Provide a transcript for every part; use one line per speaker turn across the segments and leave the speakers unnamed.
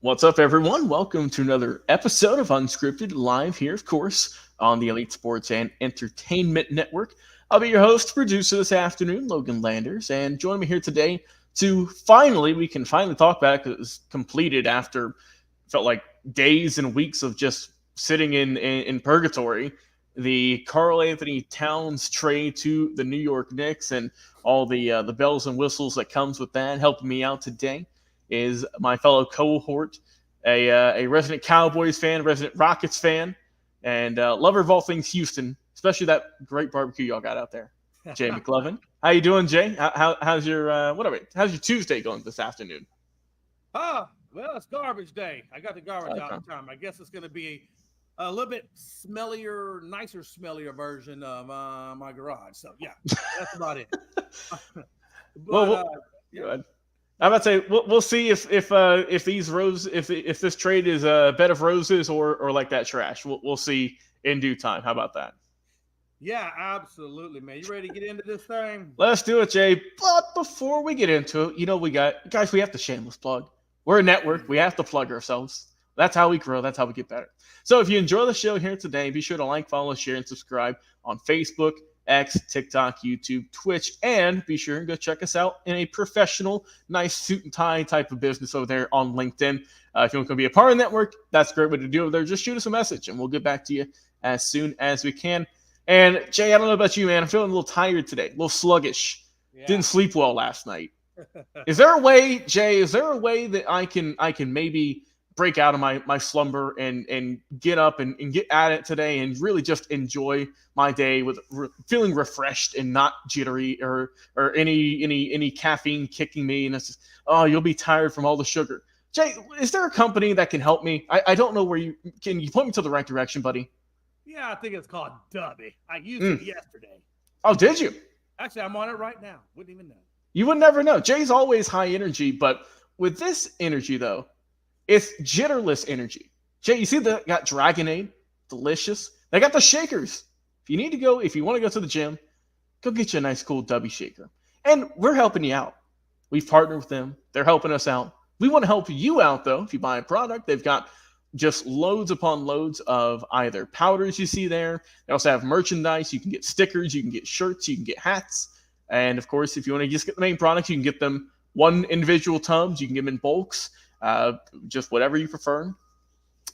What's up, everyone? Welcome to another episode of Unscripted, live here, of course, on the Elite Sports and Entertainment Network. I'll be your host, producer this afternoon, Logan Landers, and join me here today to we can finally talk back. It was completed after felt like days and weeks of just sitting in purgatory. The Carl Anthony Towns trade to the New York Knicks and all the bells and whistles that comes with that. Helping me out today is my fellow cohort, a resident Cowboys fan, resident Rockets fan, and lover of all things Houston, especially that great barbecue y'all got out there. Jay McLovin, how you doing, Jay? How's your How's your Tuesday going this afternoon?
Well, it's garbage day. I got the garbage out in time. I guess it's going to be a little bit smellier version of my garage. So yeah, that's about it.
I'm about to say we'll see if this trade is a bed of roses or like that trash. We'll see in due time. How about that?
Yeah, absolutely, man. You ready to get into this thing?
Let's do it, Jay. But before we get into it, we have to shameless plug. We're a network. We have to plug ourselves. That's how we grow. That's how we get better. So if you enjoy the show here today, be sure to like, follow, share, and subscribe on Facebook, X, TikTok, YouTube, Twitch, and be sure and go check us out in a professional, nice suit and tie type of business over there on LinkedIn. If you want to be a part of the network, that's a great way to do it over there. Just shoot us a message, and we'll get back to you as soon as we can. And, Jay, I don't know about you, man. I'm feeling a little tired today, a little sluggish. Yeah. Didn't sleep well last night. Is there a way, Jay, that I can maybe break out of my slumber and get up and get at it today and really just enjoy my day with feeling refreshed and not jittery or any caffeine kicking me, and it's just, you'll be tired from all the sugar. Jay, is there a company that can help me? I don't know where you point me to the right direction, buddy?
Yeah, I think it's called Dubby. I used it yesterday.
Oh, did you?
Actually, I'm on it right now. Wouldn't even know.
You would never know. Jay's always high energy, but with this energy though, it's jitterless energy. Jay, you see they got Dragonade, delicious. They got the shakers. If you want to go to the gym, go get you a nice cool Dubby shaker. And we're helping you out. We've partnered with them. They're helping us out. We want to help you out though. If you buy a product, they've got just loads upon loads of either powders you see there. They also have merchandise. You can get stickers, you can get shirts, you can get hats. And of course, if you want to just get the main products, you can get them one individual tubs. You can get them in bulks. Just whatever you prefer.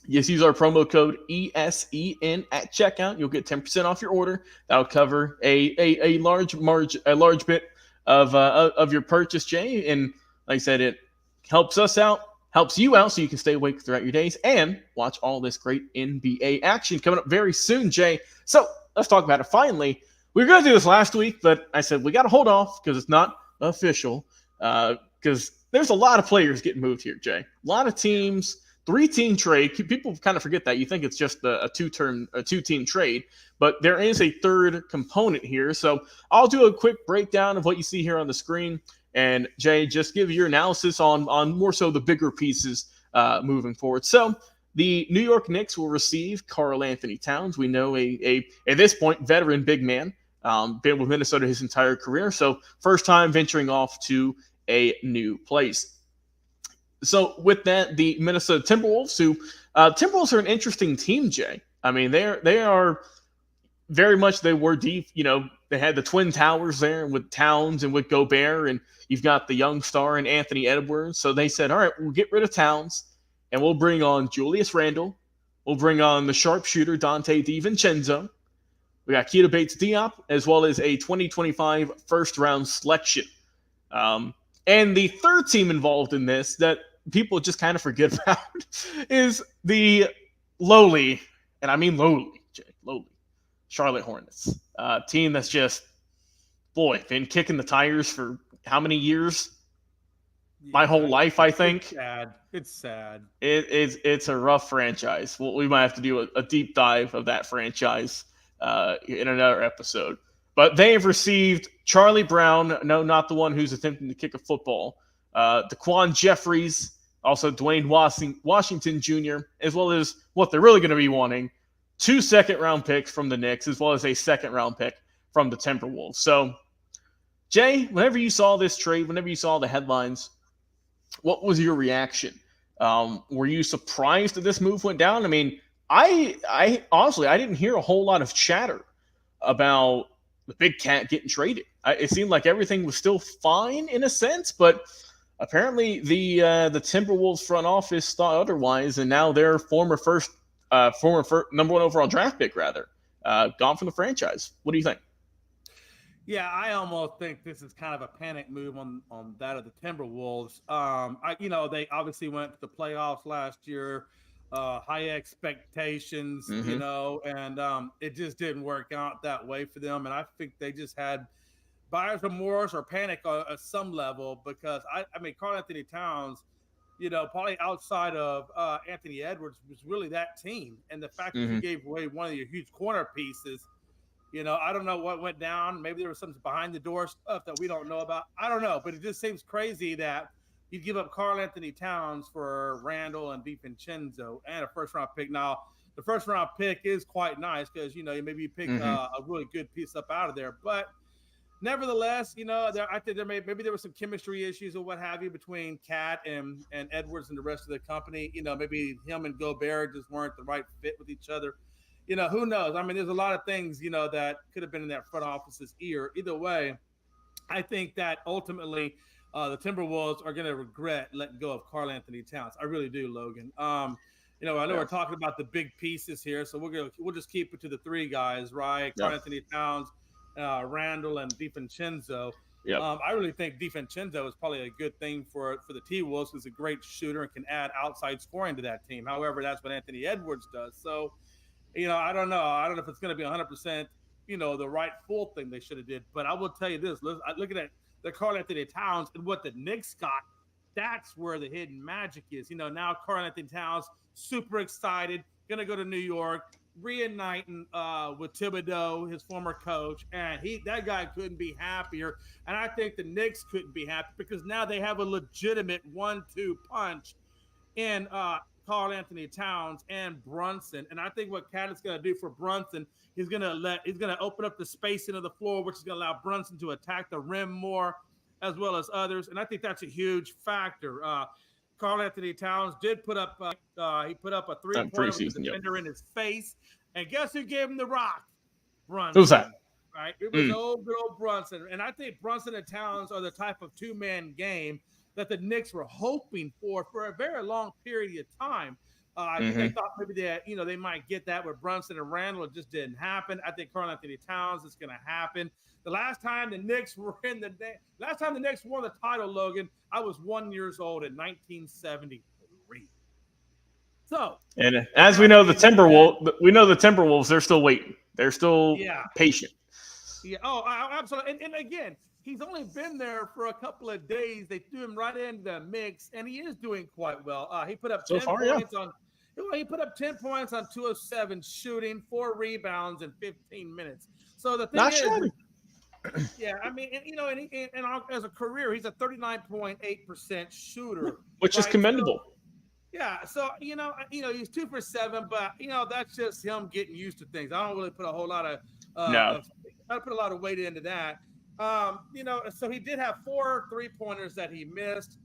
Just use our promo code ESEN at checkout. You'll get 10% off your order. That'll cover a large bit of your purchase, Jay. And like I said, it helps us out, helps you out, so you can stay awake throughout your days and watch all this great NBA action coming up very soon, Jay. So let's talk about it. Finally, we were going to do this last week, but I said we got to hold off because it's not official. Because there's a lot of players getting moved here, Jay. A lot of teams, 3-team trade. People kind of forget that. You think it's just a two-team trade, but there is a third component here. So I'll do a quick breakdown of what you see here on the screen. And Jay, just give your analysis on more so the bigger pieces moving forward. So the New York Knicks will receive Carl Anthony Towns. We know a at this point, veteran big man. Been with Minnesota his entire career. So first time venturing off to a new place. So with that, the Minnesota Timberwolves, Timberwolves are an interesting team, Jay. I mean, they are very much, they were deep. They had the Twin Towers there with Towns and with Gobert, and you've got the young star and Anthony Edwards. So they said, all right, we'll get rid of Towns, and we'll bring on Julius Randle. We'll bring on the sharpshooter Dante DiVincenzo. We got Keita Bates-Diop, as well as a 2025 first-round selection. And the third team involved in this that people just kind of forget about is the lowly, and I mean lowly, Jay, Charlotte Hornets. Team that's just, been kicking the tires for how many years? My whole life, I think.
It's sad.
It's a rough franchise. Well, we might have to do a deep dive of that franchise in another episode. But they have received Charlie Brown, no, not the one who's attempting to kick a football, DeQuan Jeffries, also Dwayne Washington Jr., as well as what they're really going to be wanting, 2 second-round picks from the Knicks, as well as a second-round pick from the Timberwolves. So, Jay, whenever you saw this trade, whenever you saw the headlines, what was your reaction? Were you surprised that this move went down? I mean, I honestly I didn't hear a whole lot of chatter about the big cat getting traded. It seemed like everything was still fine in a sense, but apparently the Timberwolves front office thought otherwise, and now their former number one overall draft pick rather gone from the franchise. What do you think?
Yeah, I almost think this is kind of a panic move on that of the Timberwolves. They obviously went to the playoffs last year, high expectations,
Mm-hmm.
and it just didn't work out that way for them. And I think they just had buyer's remorse or panic at some level because I mean, Karl Anthony Towns, probably outside of Anthony Edwards was really that team, and the fact that you
Mm-hmm.
gave away one of your huge corner pieces. I don't know what went down. Maybe there was some behind the door stuff that we don't know about. I don't know, but it just seems crazy that you give up Karl Anthony Towns for Randall and DiVincenzo and a first round pick. Now, the first round pick is quite nice because maybe you pick
Mm-hmm.
a really good piece up out of there. But nevertheless, I think maybe there were some chemistry issues or what have you between Cat and Edwards and the rest of the company. Maybe him and Gobert just weren't the right fit with each other. Who knows? I mean, there's a lot of things, that could have been in that front office's ear. Either way, I think that ultimately the Timberwolves are going to regret letting go of Karl Anthony Towns. I really do, Logan. I know
Yeah.
we're talking about the big pieces here, so we'll just keep it to the three guys, right?
Yeah.
Karl Anthony Towns, Randall, and DiVincenzo.
Yep.
I really think DiVincenzo is probably a good thing for the T-Wolves. He's a great shooter and can add outside scoring to that team. However, that's what Anthony Edwards does. So, I don't know. I don't know if it's going to be 100%, the right full thing they should have did. But I will tell you this: looking at the Karl Anthony Towns and what the Knicks got, that's where the hidden magic is. Now Karl Anthony Towns super excited, going to go to New York, reuniting with Thibodeau, his former coach, and that guy couldn't be happier. And I think the Knicks couldn't be happy because now they have a legitimate 1-2 punch in Karl Anthony Towns and Brunson. And I think what Cat is going to do for Brunson, he's going to open up the space into the floor, which is going to allow Brunson to attack the rim more, as well as others. And I think that's a huge factor. Karl Anthony Towns did put up a 3-pointer with the
Preseason. Yep.
defender in his face. And guess who gave him the rock? Brunson.
Who's that?
Right? It was good old Brunson. And I think Brunson and Towns are the type of two-man game that the Knicks were hoping for a very long period of time. I think they thought maybe that they might get that with Brunson and Randall. It just didn't happen. I think Karl Anthony Towns is going to happen. The last time the Knicks won the title, Logan, I was 1 year old in 1973. So,
and as we know, the Timberwolves. They're still waiting. They're still patient.
Yeah. Oh, absolutely. And again, he's only been there for a couple of days. They threw him right into the mix, and he is doing quite well. He put up 10 points on. He put up 10 points on 2 of 7 shooting, 4 rebounds in 15 minutes. So the thing yeah, I mean, and as a career, he's a 39.8% shooter,
which is commendable.
So, yeah, so he's 2 for 7, but that's just him getting used to things. I don't really put a whole lot of I put a lot of weight into that. So he did have 4 3-pointers that he missed.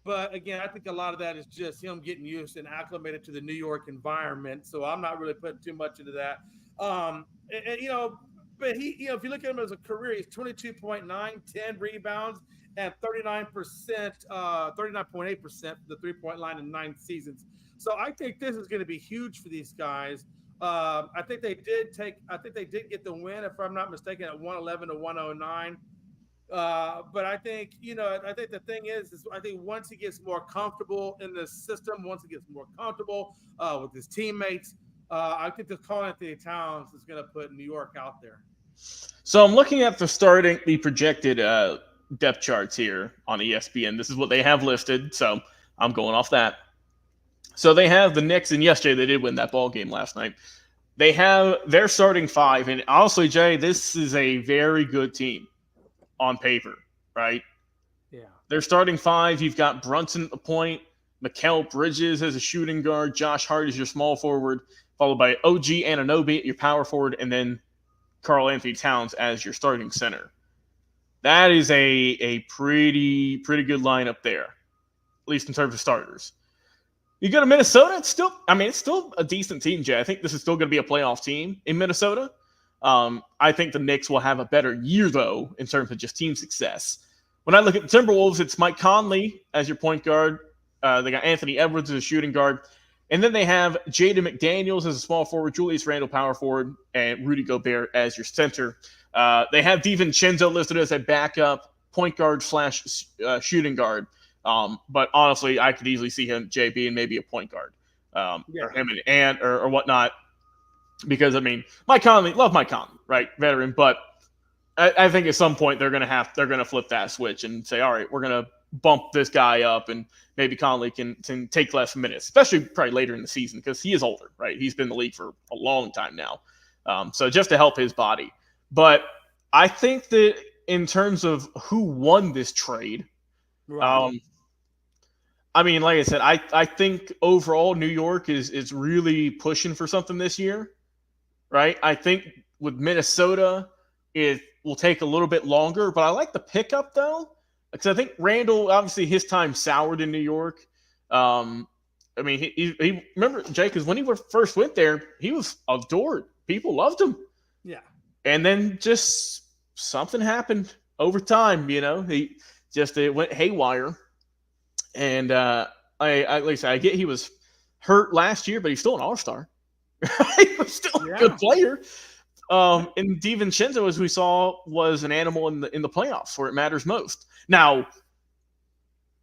But again, I think a lot of that is just him getting used and acclimated to the New York environment. So I'm not really putting too much into that. But he, if you look at him as a career, he's 22.9, 10 rebounds, and 39.8% for the 3-point line in 9 seasons. So I think this is going to be huge for these guys. I think they did get the win, if I'm not mistaken, at 111 to 109. But I think, the thing is I think once he gets more comfortable in the system, once he gets more comfortable with his teammates, I think the Karl Anthony Towns is going to put New York out there.
So I'm looking at the projected depth charts here on ESPN. This is what they have listed, so I'm going off that. So they have the Knicks, and yes, Jay, they did win that ball game last night. They have their starting 5, and honestly, Jay, this is a very good team on paper, right?
Yeah.
Their starting 5, you've got Brunson at the point, Mikal Bridges as a shooting guard, Josh Hart as your small forward, followed by OG Anunoby at your power forward, and then Karl Anthony Towns as your starting center. That is a pretty good lineup there, at least in terms of starters. You go to Minnesota, it's still a decent team, Jay. I think this is still going to be a playoff team in Minnesota. I think the Knicks will have a better year, though, in terms of just team success. When I look at the Timberwolves, it's Mike Conley as your point guard. They got Anthony Edwards as a shooting guard. And then they have Jaden McDaniels as a small forward, Julius Randle power forward, and Rudy Gobert as your center. They have DiVincenzo listed as a backup point guard / shooting guard. But honestly, I could easily see him, Jay, being maybe a point guard, or him and Ant or whatnot. Because Mike Conley, love Mike Conley, right, veteran. But I think at some point they're gonna flip that switch and say, all right, we're gonna bump this guy up, and maybe Conley can take less minutes, especially probably later in the season because he is older, right? He's been in the league for a long time now, so just to help his body. But I think that in terms of who won this trade, right. Like I said, I think overall New York is really pushing for something this year, right? I think with Minnesota, it will take a little bit longer, but I like the pickup though, because I think Randall, obviously his time soured in New York. He remember, Jay, because when he first went there, he was adored. People loved him.
Yeah. And
then just something happened over time, it went haywire. And I get he was hurt last year, but he's still an all-star. He was still a good player. And DiVincenzo, as we saw, was an animal in the playoffs where it matters most. Now,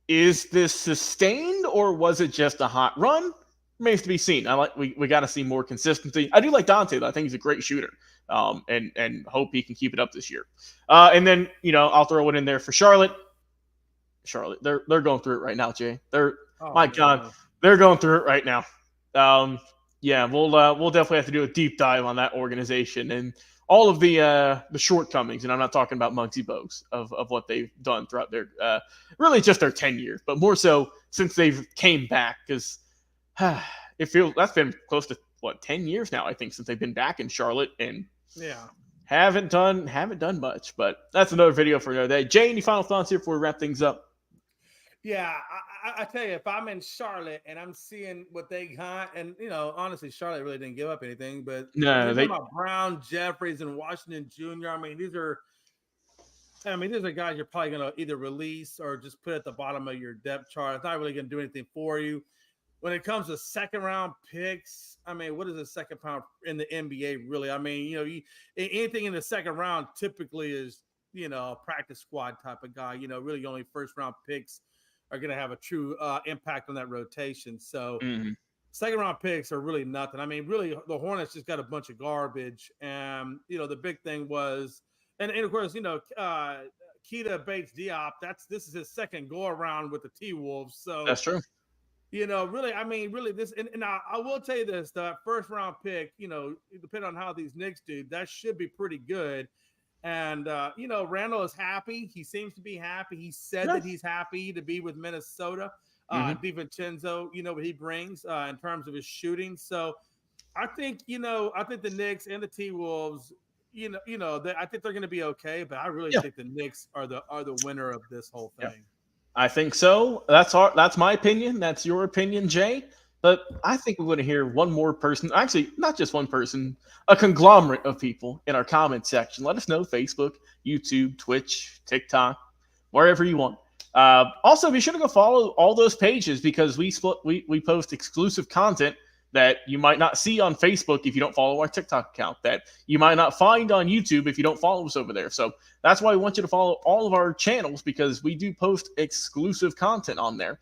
is this sustained or was it just a hot run? Remains to be seen. We got to see more consistency. I do like Dante, though. I think he's a great shooter. And hope he can keep it up this year. And then, I'll throw it in there for Charlotte. They're going through it right now, Jay. God, they're going through it right now. We'll definitely have to do a deep dive on that organization and all of the shortcomings. And I'm not talking about Muggsy Bogues of what they've done throughout their really just their tenure, but more so since they've came back, because it feels that's been close to 10 years now, I think, since they've been back in Charlotte, and haven't done much. But that's another video for another day. Jay, any final thoughts here before we wrap things up?
Yeah, I tell you, if I'm in Charlotte and I'm seeing what they got, and honestly, Charlotte really didn't give up anything, but they about Brown, Jeffries, and Washington Jr. These are guys you're probably gonna either release or just put at the bottom of your depth chart. It's not really gonna do anything for you. When it comes to second round picks, what is a second round in the NBA really? Anything in the second round typically is a practice squad type of guy. Really only first round picks are going to have a true impact on that rotation. So second round picks are really nothing. Really, the Hornets just got a bunch of garbage. And, the big thing was, and of course, Keita Bates Diop, this is his second go around with the T-Wolves. So
that's true.
Really this, and I will tell you this, that first round pick, depending on how these Knicks do, that should be pretty good. And, Randall is happy. He seems to be happy. He said that he's happy to be with Minnesota. DiVincenzo, what he brings in terms of his shooting. So I think the Knicks and the T-Wolves, I think they're going to be okay. But I really think the Knicks are the winner of this whole thing.
Yeah. I think so. That's my opinion. That's your opinion, Jay. But I think we're going to hear one more person, actually not just one person, a conglomerate of people in our comment section. Let us know, Facebook, YouTube, Twitch, TikTok, wherever you want. Also, be sure to go follow all those pages, because we post exclusive content that you might not see on Facebook if you don't follow our TikTok account, that you might not find on YouTube if you don't follow us over there. So that's why we want you to follow all of our channels, because we do post exclusive content on there.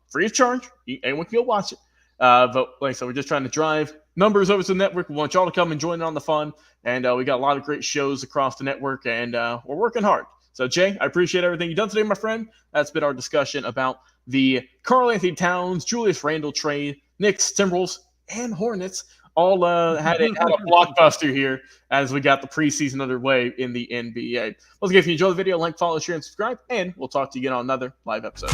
Free of charge. Anyone can go watch it. But like I said, we're just trying to drive numbers over to the network. We want y'all to come and join in on the fun. And we got a lot of great shows across the network, and we're working hard. So, Jay, I appreciate everything you've done today, my friend. That's been our discussion about the Karl-Anthony Towns, Julius Randle trade, Knicks, Timberwolves, and Hornets all had a blockbuster here as we got the preseason underway in the NBA. Once again, if you enjoyed the video, like, follow, share, and subscribe, and we'll talk to you again on another live episode.